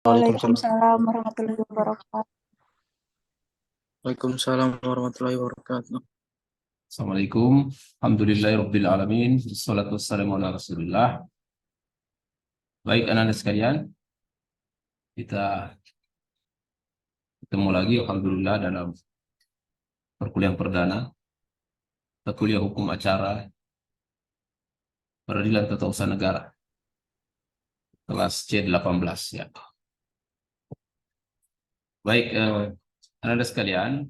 Waalaikumsalam. Waalaikumsalam warahmatullahi wabarakatuh. Waalaikumsalam warahmatullahi wabarakatuh. Assalamualaikum. Alhamdulillahirabbil alamin. Wassalatu wassalamu ala Rasulillah. Baik anak-anak sekalian, kita ketemu lagi alhamdulillah dalam perkuliahan perdana kuliah hukum acara Peradilan Tata Usaha Negara kelas C18 ya. Baik anak-anak sekalian,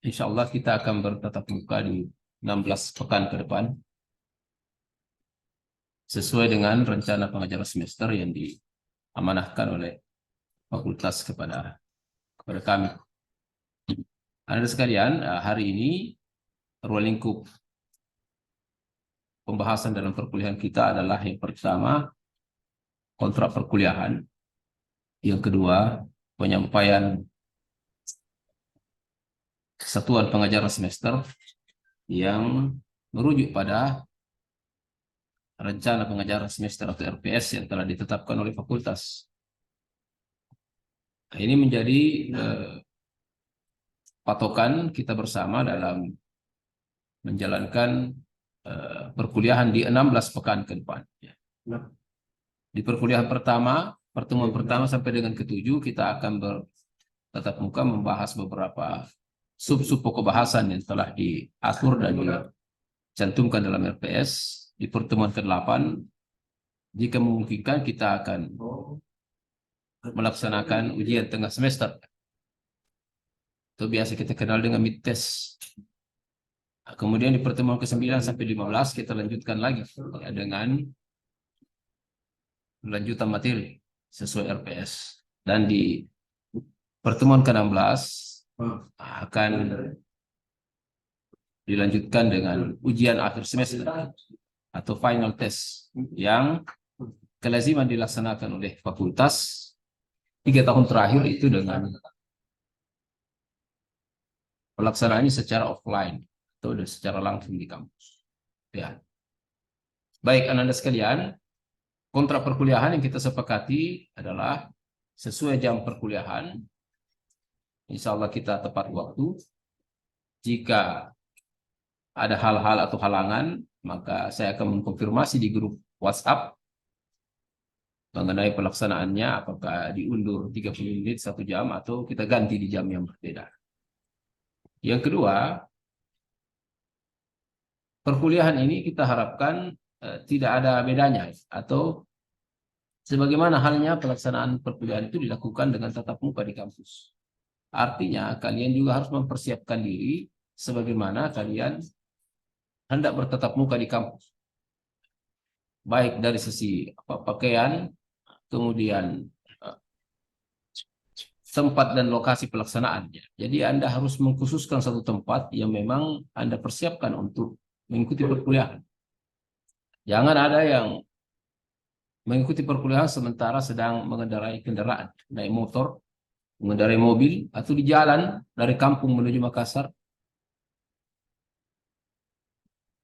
insya Allah kita akan bertatap muka di 16 pekan ke depan sesuai dengan rencana pengajaran semester yang diamanahkan oleh fakultas kepada kami. Anak-anak sekalian, hari ini ruang lingkup pembahasan dalam perkuliahan kita adalah yang pertama kontrak perkuliahan, yang kedua penyampaian satuan pengajaran semester yang merujuk pada rencana pengajaran semester atau RPS yang telah ditetapkan oleh fakultas. Ini menjadi patokan kita bersama dalam menjalankan perkuliahan di 16 pekan ke depan. Di perkuliahan pertemuan pertama sampai dengan ke-7 kita akan bertatap muka membahas beberapa sub-sub pokok bahasan yang telah diatur dan dicantumkan dalam RPS. Di pertemuan ke-8 jika memungkinkan kita akan melaksanakan ujian tengah semester. Itu biasa kita kenal dengan mid test. Kemudian di pertemuan ke-9 sampai 15 kita lanjutkan lagi ya, dengan lanjutan materi sesuai RPS. Dan di pertemuan ke-16 akan dilanjutkan dengan ujian akhir semester atau final test yang kelaziman dilaksanakan oleh fakultas 3 tahun terakhir itu dengan pelaksanaannya secara offline atau secara langsung di kampus. Ya. Baik anak-anak sekalian, kontrak perkuliahan yang kita sepakati adalah sesuai jam perkuliahan. Insya Allah kita tepat waktu. Jika ada hal-hal atau halangan, maka saya akan mengkonfirmasi di grup WhatsApp mengenai pelaksanaannya, apakah diundur 30 menit, 1 jam, atau kita ganti di jam yang berbeda. Yang kedua, perkuliahan ini kita harapkan tidak ada bedanya, atau sebagaimana halnya pelaksanaan perkuliahan itu dilakukan dengan tatap muka di kampus. Artinya kalian juga harus mempersiapkan diri sebagaimana kalian hendak bertatap muka di kampus. Baik dari sisi pakaian, kemudian tempat dan lokasi pelaksanaannya. Jadi Anda harus mengkhususkan satu tempat yang memang Anda persiapkan untuk mengikuti perkuliahan. Jangan ada yang mengikuti perkuliahan sementara sedang mengendarai kendaraan, naik motor, mengendarai mobil, atau di jalan dari kampung menuju Makassar.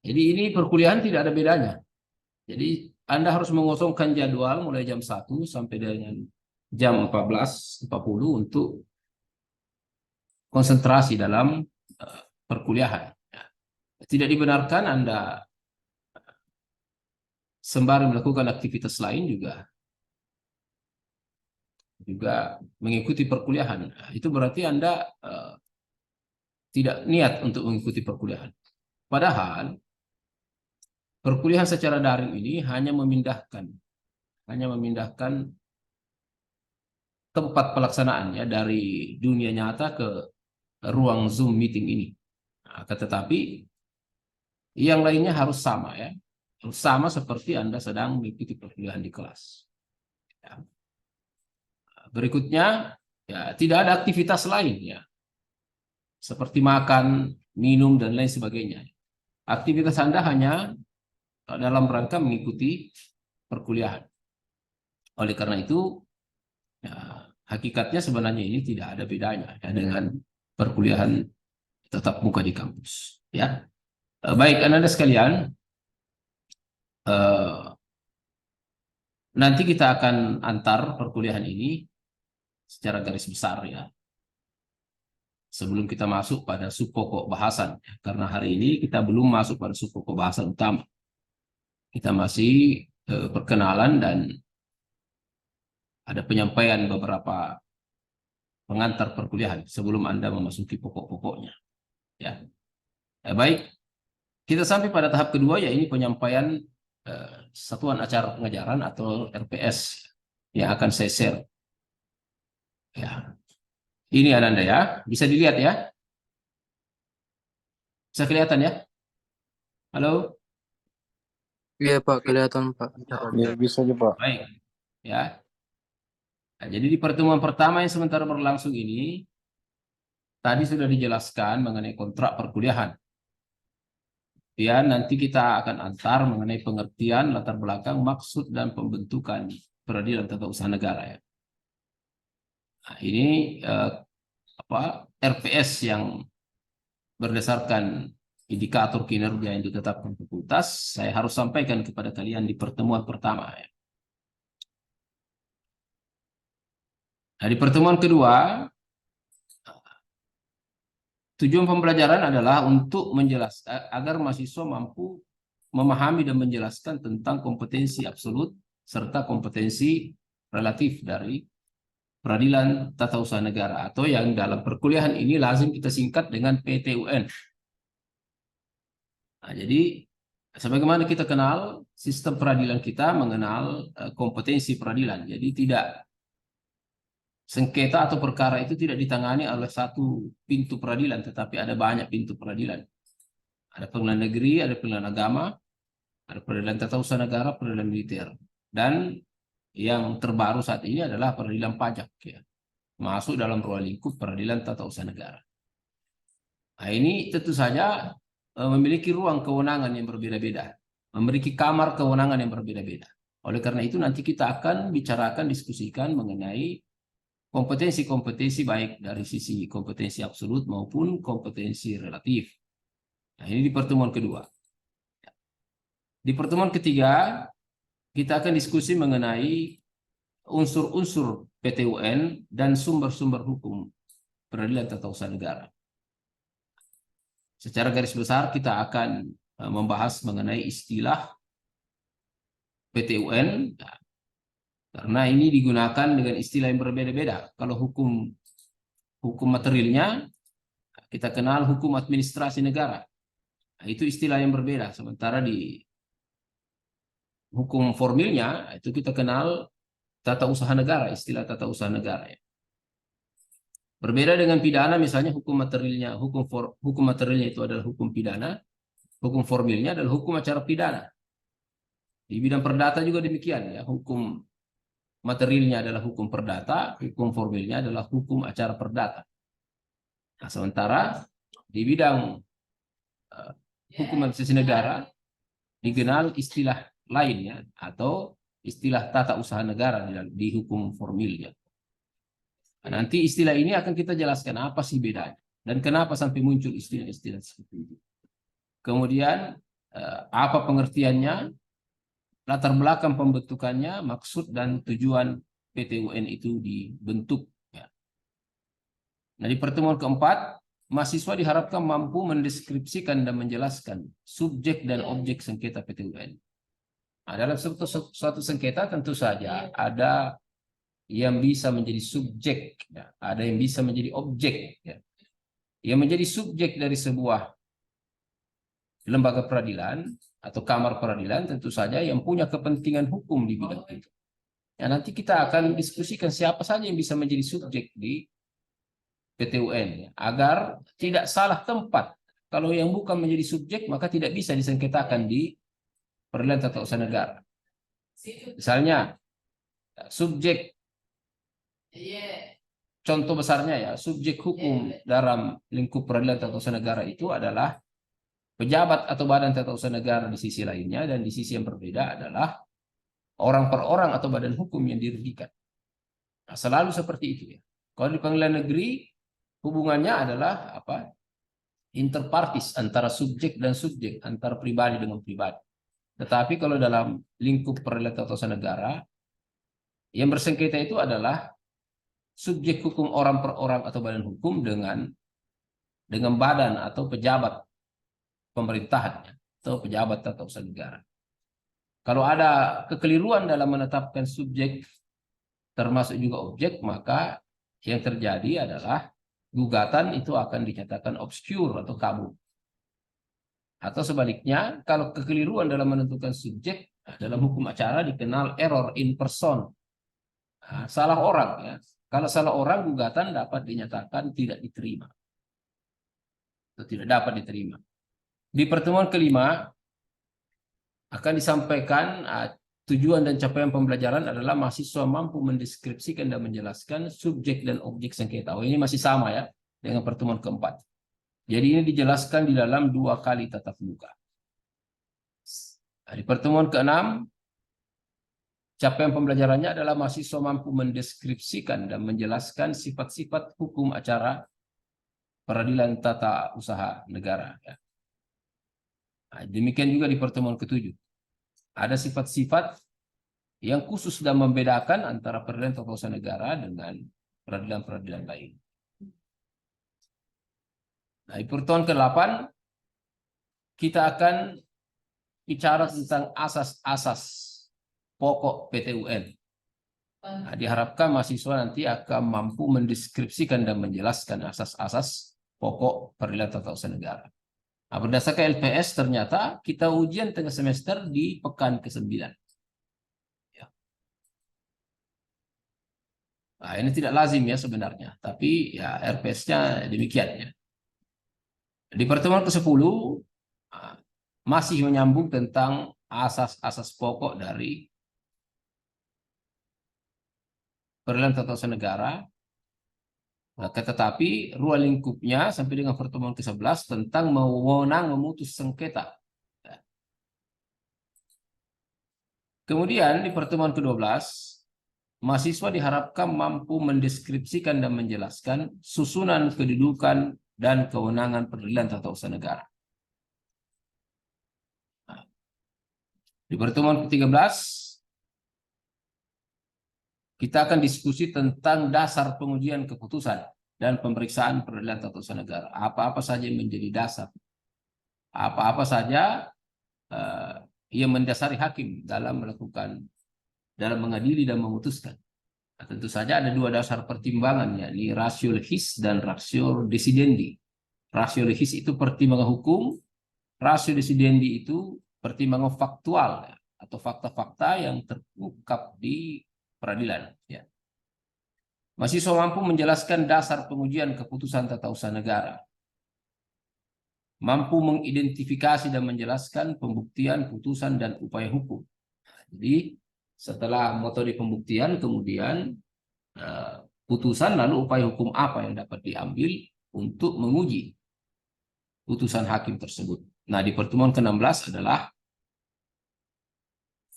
Jadi ini perkuliahan tidak ada bedanya. Jadi Anda harus mengosongkan jadwal mulai jam 1 sampai dengan jam 14.40 untuk konsentrasi dalam perkuliahan. Tidak dibenarkan Anda sembari melakukan aktivitas lain juga mengikuti perkuliahan. Itu berarti Anda tidak niat untuk mengikuti perkuliahan. Padahal perkuliahan secara daring ini hanya memindahkan tempat pelaksanaannya dari dunia nyata ke ruang Zoom meeting ini. Tetapi yang lainnya harus sama ya. Harus sama seperti Anda sedang mengikuti perkuliahan di kelas. Ya. Berikutnya, ya, tidak ada aktivitas lain ya. Seperti makan, minum, dan lain sebagainya. Aktivitas Anda hanya dalam rangka mengikuti perkuliahan. Oleh karena itu, ya, hakikatnya sebenarnya ini tidak ada bedanya ya, dengan perkuliahan tatap muka di kampus. Ya, baik anak-anak sekalian, nanti kita akan antar perkuliahan ini secara garis besar ya. Sebelum kita masuk pada subpokok bahasan, karena hari ini kita belum masuk pada subpokok bahasan utama. Kita masih perkenalan dan ada penyampaian beberapa pengantar perkuliahan sebelum Anda memasuki pokok-pokoknya. Ya. Baik, kita sampai pada tahap kedua, yaitu penyampaian satuan acara pengajaran atau RPS yang akan saya share. Ya. Ini Ananda ya, bisa dilihat ya? Bisa kelihatan ya? Halo? Iya Pak, kelihatan Pak. Ya, bisa aja Pak. Baik. Ya. Nah, jadi di pertemuan pertama yang sementara berlangsung ini, tadi sudah dijelaskan mengenai kontrak perkuliahan. Dan nanti kita akan antar mengenai pengertian, latar belakang, maksud, dan pembentukan peradilan tata usaha negara ya. Nah, ini RPS yang berdasarkan indikator kinerja yang ditetapkan fakultas, saya harus sampaikan kepada kalian di pertemuan pertama ya. Nah, di pertemuan kedua, tujuan pembelajaran adalah untuk menjelaskan agar mahasiswa mampu memahami dan menjelaskan tentang kompetensi absolut serta kompetensi relatif dari peradilan tata usaha negara, atau yang dalam perkuliahan ini lazim kita singkat dengan PTUN. Nah, jadi sebagaimana kita kenal sistem peradilan kita mengenal kompetensi peradilan. Jadi tidak sengketa atau perkara itu tidak ditangani oleh satu pintu peradilan, tetapi ada banyak pintu peradilan. Ada pengadilan negeri, ada pengadilan agama, ada peradilan tata usaha negara, peradilan militer. Dan yang terbaru saat ini adalah peradilan pajak ya. Masuk dalam ruang lingkup peradilan tata usaha negara. Nah, ini tentu saja memiliki ruang kewenangan yang berbeda-beda, memiliki kamar kewenangan yang berbeda-beda. Oleh karena itu nanti kita akan bicarakan, diskusikan mengenai kompetensi-kompetensi baik dari sisi kompetensi absolut maupun kompetensi relatif. Nah, ini di pertemuan kedua. Di pertemuan ketiga, kita akan diskusi mengenai unsur-unsur PTUN dan sumber-sumber hukum peradilan tata usaha negara. Secara garis besar kita akan membahas mengenai istilah PTUN, karena ini digunakan dengan istilah yang berbeda-beda. Kalau hukum materialnya kita kenal hukum administrasi negara. Nah, itu istilah yang berbeda. Sementara di hukum formilnya itu kita kenal tata usaha negara, istilah tata usaha negara ya. Berbeda dengan pidana, misalnya hukum materialnya itu adalah hukum pidana, hukum formilnya adalah hukum acara pidana. Di bidang perdata juga demikian ya, hukum materialnya adalah hukum perdata, hukum formilnya adalah hukum acara perdata. Nah, sementara di bidang hukum administrasi negara dikenal istilah lainnya atau istilah tata usaha negara di hukum formilnya. Nah, nanti istilah ini akan kita jelaskan apa sih bedanya dan kenapa sampai muncul istilah-istilah seperti itu. Kemudian apa pengertiannya, latar belakang pembentukannya, maksud dan tujuan PTUN itu dibentuk. Ya. Nah, di pertemuan keempat, mahasiswa diharapkan mampu mendeskripsikan dan menjelaskan subjek dan objek sengketa PTUN. Nah, dalam suatu sengketa tentu saja ada yang bisa menjadi subjek, ya. Ada yang bisa menjadi objek. Ya. Yang menjadi subjek dari sebuah lembaga peradilan atau kamar peradilan tentu saja yang punya kepentingan hukum di bidang itu. Ya, nanti kita akan diskusikan siapa saja yang bisa menjadi subjek di PTUN, ya, agar tidak salah tempat. Kalau yang bukan menjadi subjek maka tidak bisa disengketakan di peradilan tata usaha negara. Misalnya subjek, contoh besarnya ya, subjek hukum dalam lingkup peradilan tata usaha negara itu adalah pejabat atau badan tata usaha negara di sisi lainnya, dan di sisi yang berbeda adalah orang per orang atau badan hukum yang dirugikan. Nah, selalu seperti itu ya. Kalau di pengadilan negeri hubungannya adalah apa? Interpartis, antara subjek dan subjek, antara pribadi dengan pribadi. Tetapi kalau dalam lingkup peradilan tata usaha negara, yang bersengketa itu adalah subjek hukum orang per orang atau badan hukum dengan badan atau pejabat pemerintahannya atau pejabat tata usaha negara. Kalau ada kekeliruan dalam menetapkan subjek termasuk juga objek, maka yang terjadi adalah gugatan itu akan dinyatakan obscure atau kabur. Atau sebaliknya, kalau kekeliruan dalam menentukan subjek, dalam hukum acara dikenal error in person. Nah, salah orang ya. Kalau salah orang, gugatan dapat dinyatakan tidak diterima. Atau tidak dapat diterima. Di pertemuan kelima akan disampaikan tujuan dan capaian pembelajaran adalah mahasiswa mampu mendeskripsikan dan menjelaskan subjek dan objek sengketa. Oh, ini masih sama ya dengan pertemuan keempat. Jadi ini dijelaskan di dalam 2 kali tatap muka. Di pertemuan keenam, capaian pembelajarannya adalah mahasiswa mampu mendeskripsikan dan menjelaskan sifat-sifat hukum acara peradilan tata usaha negara. Ya. Nah, demikian juga di pertemuan ketujuh. Ada sifat-sifat yang khusus dan membedakan antara peradilan tata usaha negara dengan peradilan-peradilan lain. Nah, di pertemuan ke-8 kita akan bicara tentang asas-asas pokok PTUN. Nah, diharapkan mahasiswa nanti akan mampu mendeskripsikan dan menjelaskan asas-asas pokok peradilan tata usaha negara. Nah, berdasarkan LPS ternyata kita ujian tengah semester di pekan ke-9. Ya. Nah, ini tidak lazim ya sebenarnya, tapi ya LPS-nya demikian ya. Di pertemuan ke-10 masih menyambung tentang asas-asas pokok dari peradilan tata usaha negara. Tetapi ruang lingkupnya sampai dengan pertemuan ke-11 tentang wewenang memutus sengketa. Kemudian di pertemuan ke-12, mahasiswa diharapkan mampu mendeskripsikan dan menjelaskan susunan kedudukan dan kewenangan peradilan tata usaha negara. Di pertemuan ke-13, kita akan diskusi tentang dasar pengujian keputusan dan pemeriksaan peradilan tata usaha negara. Apa-apa saja yang menjadi dasar. Apa-apa saja yang mendasari hakim dalam mengadili dan memutuskan. Nah, tentu saja ada 2 dasar pertimbangan, yakni ratio legis dan ratio decidendi. Ratio legis itu pertimbangan hukum, ratio decidendi itu pertimbangan faktual ya, atau fakta-fakta yang terungkap di peradilan. Ya. Mahasiswa mampu menjelaskan dasar pengujian keputusan tata usaha negara. Mampu mengidentifikasi dan menjelaskan pembuktian, putusan, dan upaya hukum. Jadi setelah metode pembuktian, kemudian putusan, lalu upaya hukum apa yang dapat diambil untuk menguji putusan hakim tersebut. Nah, di pertemuan ke-16 adalah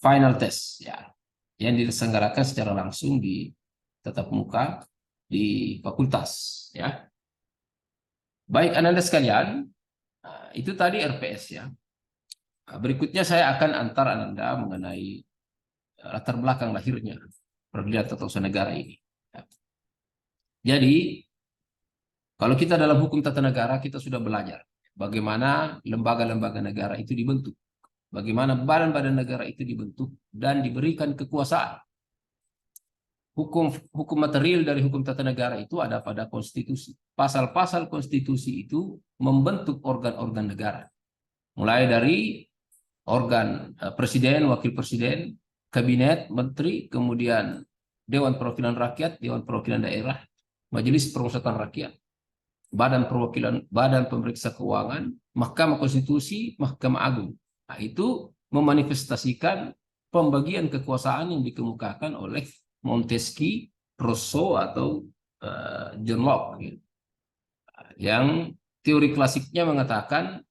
final test ya, yang diselenggarakan secara langsung di tatap muka di fakultas ya. Baik Anda sekalian, itu tadi RPS ya. Berikutnya saya akan antar Anda mengenai latar belakang lahirnya peradilan tata usaha negara ini. Jadi kalau kita dalam hukum tata negara kita sudah belajar bagaimana lembaga-lembaga negara itu dibentuk. Bagaimana badan-badan negara itu dibentuk dan diberikan kekuasaan. Hukum material dari hukum tata negara itu ada pada konstitusi. Pasal-pasal konstitusi itu membentuk organ-organ negara. Mulai dari organ presiden, wakil presiden, kabinet, menteri, kemudian Dewan Perwakilan Rakyat, Dewan Perwakilan Daerah, Majelis Permusyawaratan Rakyat, Badan Perwakilan, Badan Pemeriksa Keuangan, Mahkamah Konstitusi, Mahkamah Agung. Nah, itu memanifestasikan pembagian kekuasaan yang dikemukakan oleh Montesquieu, Rousseau, atau John Locke. Yang teori klasiknya mengatakan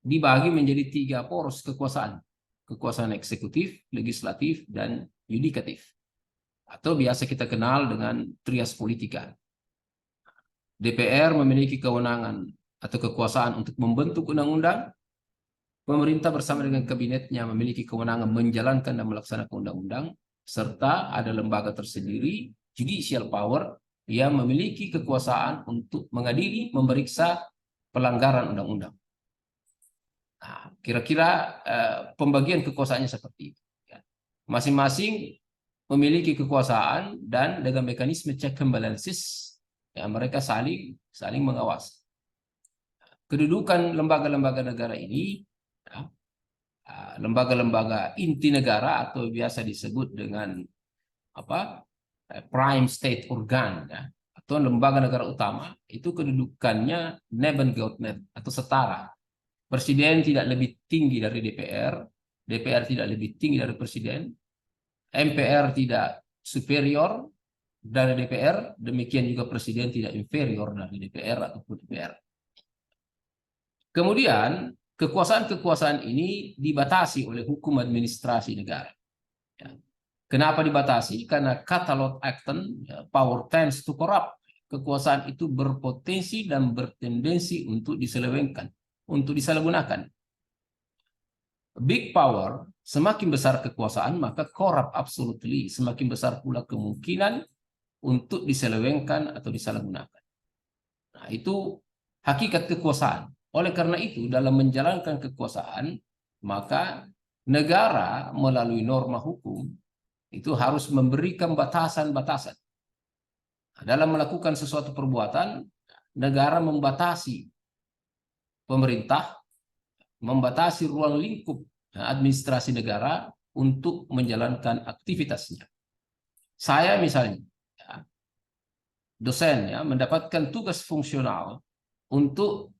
dibagi menjadi 3 poros kekuasaan. Kekuasaan eksekutif, legislatif, dan yudikatif. Atau biasa kita kenal dengan trias politika. DPR memiliki kewenangan atau kekuasaan untuk membentuk undang-undang. Pemerintah bersama dengan kabinetnya memiliki kewenangan menjalankan dan melaksanakan undang-undang, serta ada lembaga tersendiri judicial power yang memiliki kekuasaan untuk mengadili, memeriksa pelanggaran undang-undang. Nah, kira-kira pembagian kekuasaannya seperti itu. Ya. Masing-masing memiliki kekuasaan dan dengan mekanisme check and balances, ya, mereka saling mengawasi. Kedudukan lembaga-lembaga negara ini, ya, lembaga-lembaga inti negara atau biasa disebut dengan prime state organ, ya, atau lembaga negara utama, itu kedudukannya Nebengeordnet atau setara. Presiden tidak lebih tinggi dari DPR, DPR tidak lebih tinggi dari presiden, MPR tidak superior dari DPR, demikian juga presiden tidak inferior dari DPR ataupun DPR. Kemudian kekuasaan-kekuasaan ini dibatasi oleh hukum administrasi negara. Ya. Kenapa dibatasi? Karena kata Lord Acton, power tends to corrupt. Kekuasaan itu berpotensi dan bertendensi untuk diselewengkan, untuk disalahgunakan. Big power, semakin besar kekuasaan, maka corrupt absolutely. Semakin besar pula kemungkinan untuk diselewengkan atau disalahgunakan. Nah, itu hakikat kekuasaan. Oleh karena itu, dalam menjalankan kekuasaan, maka negara melalui norma hukum itu harus memberikan batasan-batasan. Nah, dalam melakukan sesuatu perbuatan, negara membatasi pemerintah, membatasi ruang lingkup administrasi negara untuk menjalankan aktivitasnya. Saya misalnya, ya, dosen, ya, mendapatkan tugas fungsional untuk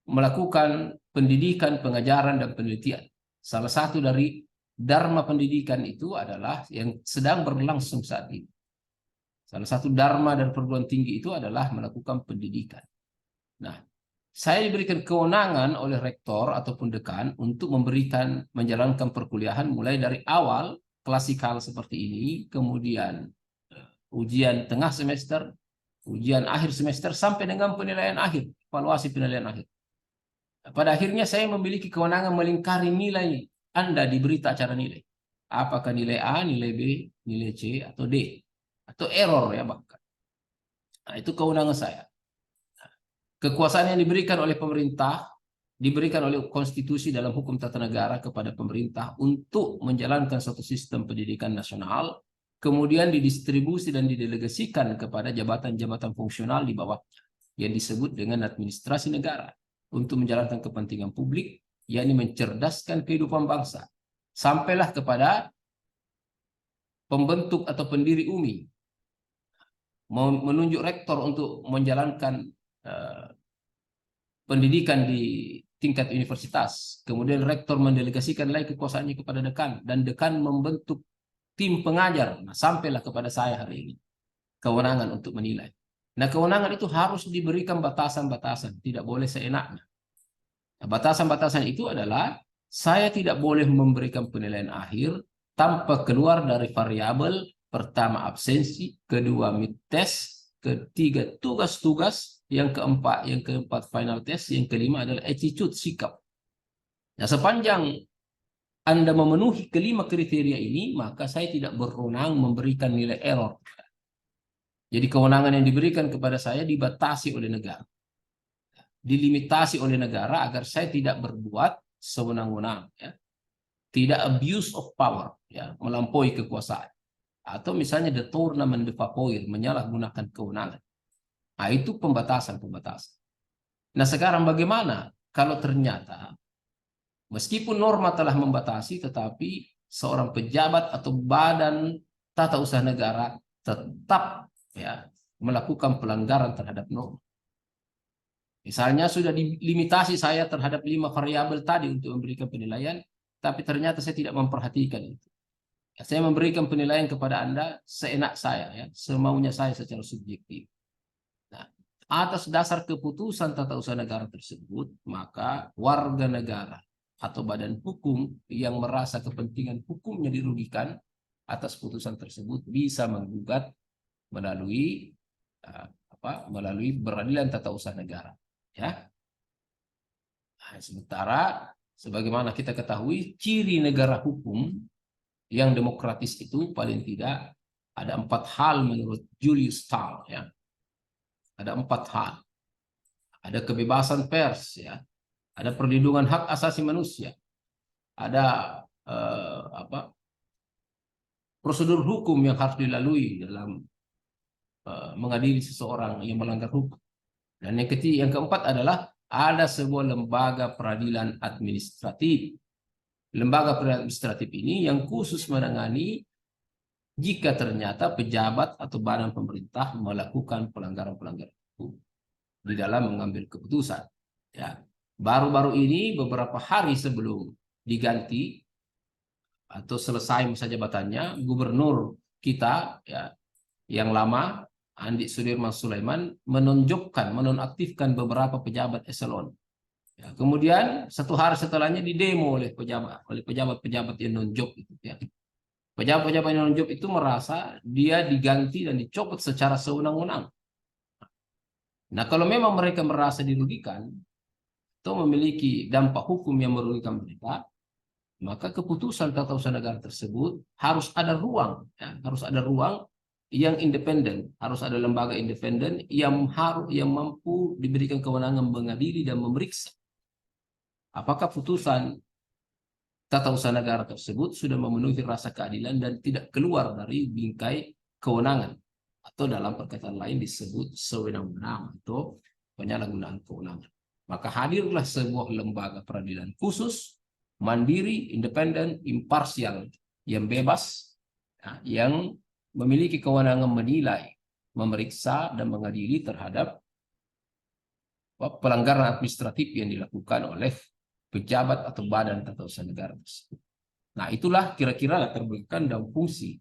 melakukan pendidikan, pengajaran, dan penelitian. Salah satu dari dharma pendidikan itu adalah yang sedang berlangsung saat ini. Salah satu dharma dan perguruan tinggi itu adalah melakukan pendidikan. Nah, saya diberikan kewenangan oleh rektor ataupun dekan untuk menjalankan perkuliahan mulai dari awal, klasikal seperti ini, kemudian ujian tengah semester, ujian akhir semester, sampai dengan penilaian akhir, evaluasi penilaian akhir. Pada akhirnya saya memiliki kewenangan melingkari nilai Anda di berita acara nilai. Apakah nilai A, nilai B, nilai C, atau D. Atau error, ya bahkan. Nah, itu kewenangan saya. Kekuasaan yang diberikan oleh pemerintah, diberikan oleh konstitusi dalam hukum tata negara kepada pemerintah untuk menjalankan suatu sistem pendidikan nasional, kemudian didistribusi dan didelegasikan kepada jabatan-jabatan fungsional di bawahnya, yang disebut dengan administrasi negara, untuk menjalankan kepentingan publik, yakni mencerdaskan kehidupan bangsa. Sampailah kepada pembentuk atau pendiri UMI, menunjuk rektor untuk menjalankan pendidikan di tingkat universitas. Kemudian rektor mendelegasikan lagi kekuasaannya kepada dekan, dan dekan membentuk tim pengajar. Nah, sampailah kepada saya hari ini kewenangan untuk menilai. Nah, kewenangan itu harus diberikan batasan-batasan, tidak boleh seenaknya. Nah, batasan-batasan itu adalah saya tidak boleh memberikan penilaian akhir tanpa keluar dari variabel pertama absensi, kedua mid test, ketiga tugas-tugas, yang keempat final test, yang kelima adalah attitude, sikap. Nah, sepanjang Anda memenuhi kelima kriteria ini, maka saya tidak berwenang memberikan nilai error. Jadi kewenangan yang diberikan kepada saya dibatasi oleh negara, dilimitasi oleh negara agar saya tidak berbuat sewenang-wenang, ya. Tidak abuse of power, ya, melampaui kekuasaan, atau misalnya the tournament de vapoir, menyalahgunakan kewenangan. Nah, itu pembatasan-pembatasan. Nah, sekarang bagaimana kalau ternyata meskipun norma telah membatasi, tetapi seorang pejabat atau badan tata usaha negara tetap, ya, melakukan pelanggaran terhadap norma. Misalnya sudah dilimitasi saya terhadap 5 variabel tadi untuk memberikan penilaian, tapi ternyata saya tidak memperhatikan itu. Ya, saya memberikan penilaian kepada Anda seenak saya, ya, semaunya saya secara subjektif. Nah, atas dasar keputusan tata usaha negara tersebut, maka warga negara atau badan hukum yang merasa kepentingan hukumnya dirugikan atas putusan tersebut bisa menggugat melalui melalui peradilan tata usaha negara, ya. Nah, sementara sebagaimana kita ketahui, ciri negara hukum yang demokratis itu paling tidak Ada 4 hal menurut Julius Stahl, ya. Ada 4 hal. Ada kebebasan pers, ya. Ada perlindungan hak asasi manusia. Ada prosedur hukum yang harus dilalui dalam mengadili seseorang yang melanggar hukum. Dan yang keempat adalah ada sebuah lembaga peradilan administratif. Lembaga peradilan administratif ini yang khusus menangani jika ternyata pejabat atau badan pemerintah melakukan pelanggaran-pelanggaran hukum di dalam mengambil keputusan. Ya, baru-baru ini beberapa hari sebelum diganti atau selesai masa jabatannya, gubernur kita, ya, yang lama, Andi Sudirman Sulaiman, menonaktifkan beberapa pejabat eselon. Ya, kemudian 1 hari setelahnya didemo oleh pejabat-pejabat yang non-job itu. Ya. Pejabat-pejabat yang non-job itu merasa dia diganti dan dicopot secara sewenang-wenang. Nah, kalau memang mereka merasa dirugikan atau memiliki dampak hukum yang merugikan mereka, maka keputusan tata usaha negara tersebut harus ada ruang, ya, harus ada ruang yang independen, harus ada lembaga independen yang mampu diberikan kewenangan mengadili dan memeriksa apakah putusan tata usaha negara tersebut sudah memenuhi rasa keadilan dan tidak keluar dari bingkai kewenangan, atau dalam perkataan lain disebut sewenang-wenang atau penyalahgunaan kewenangan. Maka hadirlah sebuah lembaga peradilan khusus, mandiri, independen, imparsial, yang bebas, yang memiliki kewenangan menilai, memeriksa, dan mengadili terhadap pelanggaran administratif yang dilakukan oleh pejabat atau badan tata usaha negara tersebut. Nah, itulah kira-kira latar belakang dan fungsi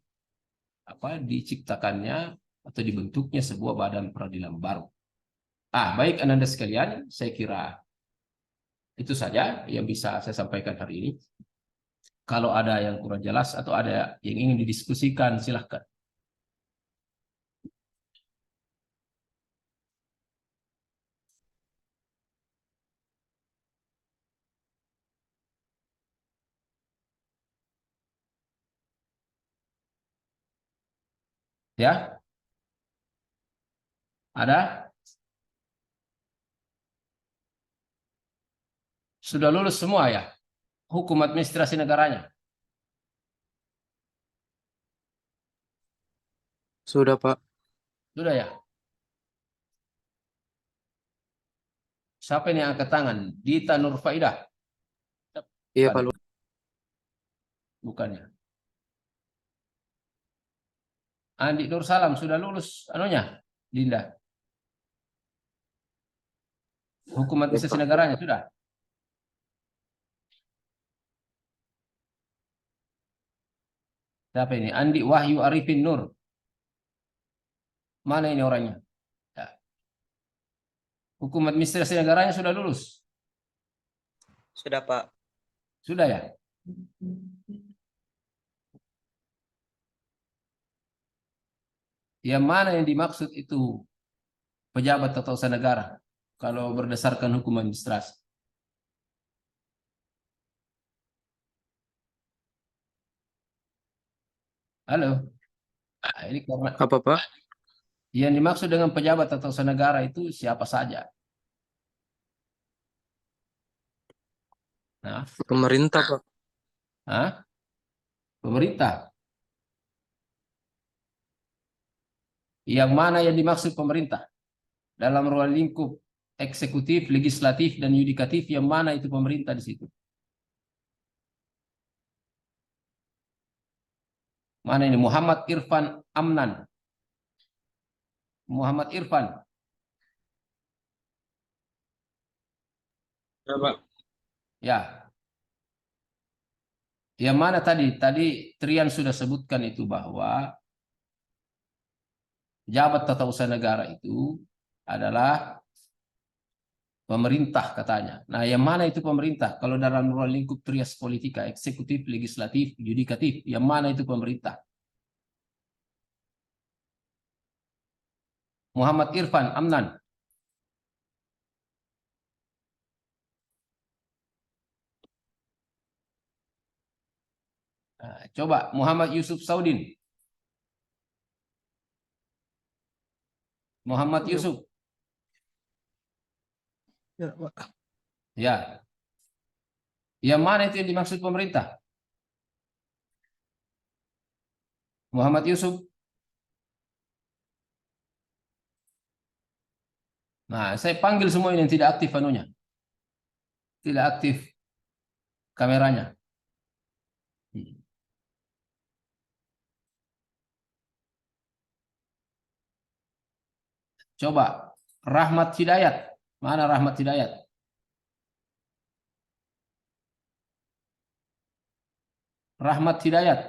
diciptakannya atau dibentuknya sebuah badan peradilan baru. Baik Ananda sekalian, saya kira itu saja yang bisa saya sampaikan hari ini. Kalau ada yang kurang jelas atau ada yang ingin didiskusikan, silahkan. Ya, ada? Sudah lulus semua ya? Hukum administrasi negaranya? Sudah, Pak. Sudah ya? Siapa ini yang angkat tangan? Dita Nurfaidah? Iya, Bukan. Pak. Bukannya. Andi Nur Salam sudah lulus anunya? Dinda. Hukum administrasi negaranya sudah? Siapa ini? Andi Wahyu Arifin Nur. Mana ini orangnya? Ya. Hukum administrasi negaranya sudah lulus? Sudah, Pak. Sudah ya? Yang mana yang dimaksud itu pejabat tata usaha negara kalau berdasarkan hukum administrasi? Halo? Ini karena Apa, Pak? yang dimaksud dengan pejabat tata usaha negara itu siapa saja? Nah, Pemerintah, Pak. Pemerintah. Yang mana yang dimaksud pemerintah? Dalam ruang lingkup eksekutif, legislatif, dan yudikatif, yang mana itu pemerintah di situ? Mana ini? Muhammad Irfan Amnan. Muhammad Irfan. Ya, Pak. Ya. Yang mana tadi? Tadi Trian sudah sebutkan itu bahwa pejabat tata usaha negara itu adalah pemerintah katanya. Nah, yang mana itu pemerintah? Kalau dalam ruang lingkup trias politika, eksekutif, legislatif, yudikatif, yang mana itu pemerintah? Muhammad Irfan Amnan. Nah, coba Muhammad Yusuf Saudin. Muhammad Yusuf. Ya, Pak. Ya. Yang mana itu yang dimaksud pemerintah? Muhammad Yusuf. Nah, saya panggil semua yang tidak aktif anunya. Tidak aktif kameranya. Coba Rahmat Hidayat. Mana Rahmat Hidayat? Rahmat Hidayat.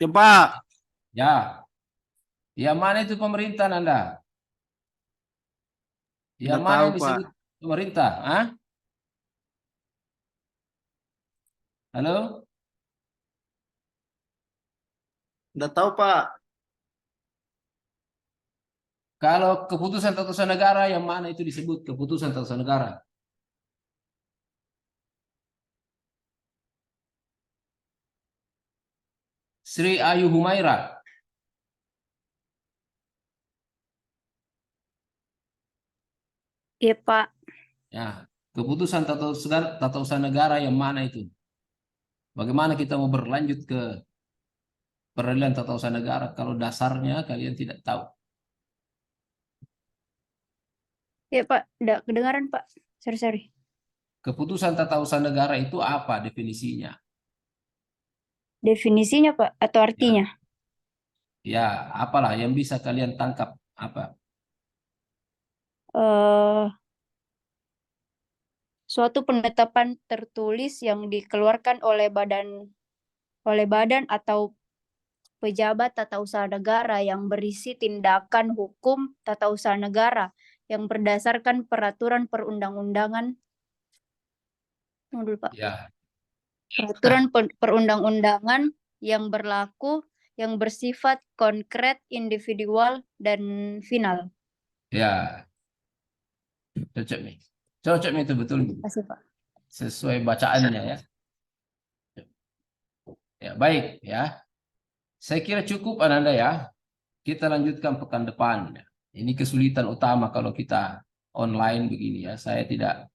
Ya, Pak. Ya. Yang mana itu pemerintah Anda? Yang Nggak mana tahu, yang disebut Pak. pemerintah? Hah? Halo? Nggak tahu, Pak. Kalau keputusan tata usaha negara, yang mana itu disebut keputusan tata usaha negara? Sri Ayu Humaira. Iya, Pak. Ya, keputusan tata usaha negara yang mana itu? Bagaimana kita mau berlanjut ke peradilan tata usaha negara kalau dasarnya kalian tidak tahu? Iya, Pak. Udah kedengaran, Pak. Sorry. Keputusan tata usaha negara itu apa definisinya? Definisinya, Pak, atau artinya? Ya, apalah yang bisa kalian tangkap apa? Suatu penetapan tertulis yang dikeluarkan oleh badan atau pejabat tata usaha negara yang berisi tindakan hukum tata usaha negara yang berdasarkan peraturan perundang-undangan. Tunggu dulu, Pak. Ya, Peraturan perundang-undangan yang berlaku yang bersifat konkret, individual, dan final. ya, cocok nih. Cocok nih itu betul Terima kasih, Pak. sesuai bacaannya ya. Ya, baik ya. Saya kira cukup Ananda ya. Kita lanjutkan pekan depan. Ini kesulitan utama kalau kita online begini ya. Saya tidak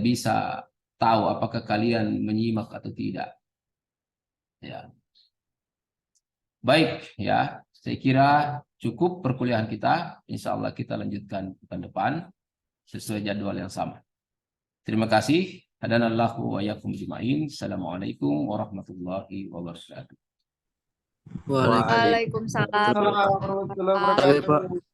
bisa tahu apakah kalian menyimak atau tidak. Ya. Baik ya. Saya kira cukup perkuliahan kita. Insya Allah kita lanjutkan pekan depan sesuai jadwal yang sama. Terima kasih. Hadanallahu wa yakum ajma'in. Assalamualaikum warahmatullahi wabarakatuh. Waalaikumsalam. Waalaikumsalam. Waalaikumsalam warahmatullahi wabarakatuh.